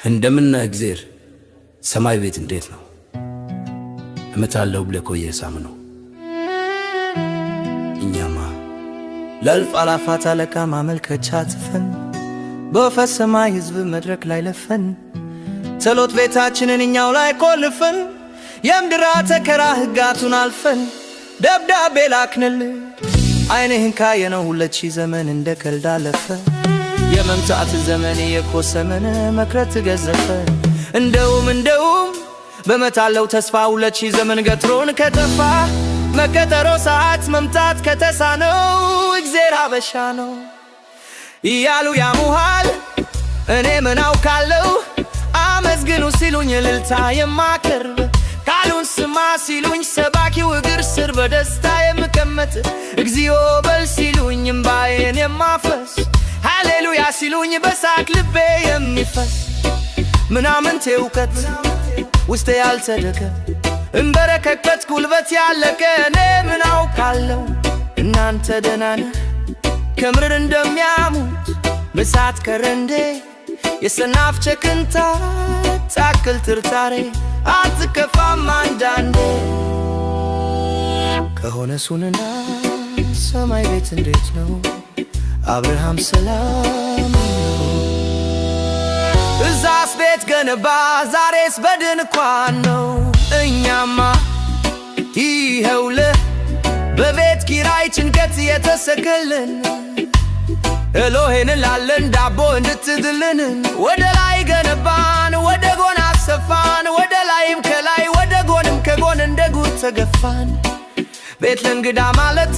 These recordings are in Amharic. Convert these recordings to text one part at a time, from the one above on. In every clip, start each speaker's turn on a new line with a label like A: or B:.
A: እንደምን እግዜር ሰማይ ቤት እንዴት ነው? እመታለሁ ብለህ ቆየህ ሳምነው። እኛማ ለእልፍ አላፋት አለቃ ማመልከቻ ጽፈን በወፈት ሰማይ ሕዝብ መድረክ ላይ ለፈን ጸሎት ቤታችንን እኛው ላይ ቆልፈን የምድራ ተከራ ሕጋቱን አልፈን ደብዳቤ ላክንል ዓይንህን ካየነው 2000 ዘመን እንደ ቀልድ አለፈ። የመምጣት ዘመን የኮሰመነ መክረት ገዘፈ። እንደውም በመታለው ተስፋ 2000 ዘመን ገትሮን ከጠፋ መቀጠሮ ሰዓት መምጣት ከተሳነው እግዜር አበሻ ነው እያሉ ያሙሃል። እኔ ምን አውቃለሁ አመስግኑ ሲሉኝ እልልታ የማቀርብ ቃሉን ስማ ሲሉኝ ሰባኪው እግር ስር በደስታ የምቀመጥ እግዚኦ በል ሲሉኝ እምባዬን የማፈስ ሃሌሉያ ሲሉኝ በሳቅ ልቤ የሚፈስ ምናምንቴ እውቀት ውስጤ ያልጸደቀ እንበረከከት ጉልበት ያለቀ እኔ ምን አውቃለሁ እናንተ ደህና ነህ ከምድር እንደሚያሙት በሳት ከረንዴ የሰናፍጭ ቅንጣት ታክል ትርታሬ አትከፋም አንዳንዴ ከሆነ ሱንና ሰማይ ቤት እንዴት ነው አብርሃም ሰላም ነው። እዛስ ቤት ገነባ ዛሬስ በድንኳን ነው። እኛማ ይኸውልህ በቤት ኪራይ ጭንቀት የተሰቀልን ኤሎሄን ላለን ዳቦ እንድትድልን ወደ ላይ ገነባን ወደ ጎን አሰፋን ወደ ላይም ከላይ ወደ ጎንም ከጎን እንደ ጉድ ተገፋን። ቤት ለእንግዳ ማለት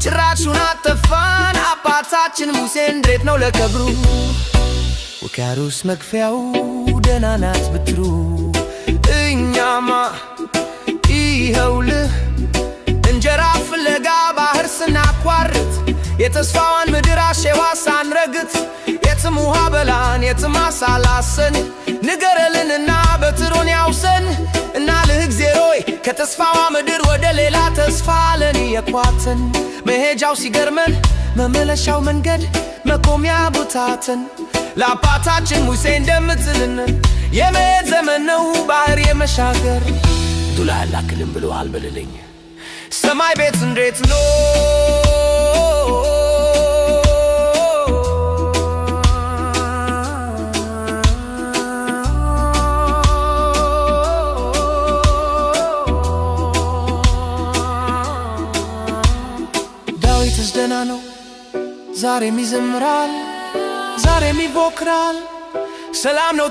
A: ጭራሹን አጠፋን። አባታችን ሙሴ እንዴት ነው ለከብሩ ውቅያኖስ መክፈያው ደህና ናት ብትሩ እኛማ ይኸውልህ እንጀራ ፍለጋ ባህር ስናቋርጥ የተስፋዋን ምድር አሸዋ ሳንረግጥ የትም ውሃ በላን የትም አሳላሰን ንገረልንና በትሩን ያውሰን እና ለእግዚአብሔር ሆይ ከተስፋዋ ምድር ወደ ሌላ ተስፋ ለን የኳትን መሄጃው ሲገርመን መመለሻው መንገድ መቆሚያ ቦታትን ለአባታችን ሙሴ እንደምትልን የመሄድ ዘመን ነው ባህር የመሻገር ዱላ ያላክልም ብሎሃል በልልኝ ሰማይ ቤት እንዴት ነው ዳዊትስ ደህና ነው ዛሬም ይዘምራል ዛሬም ይቦክራል ሰላም ነው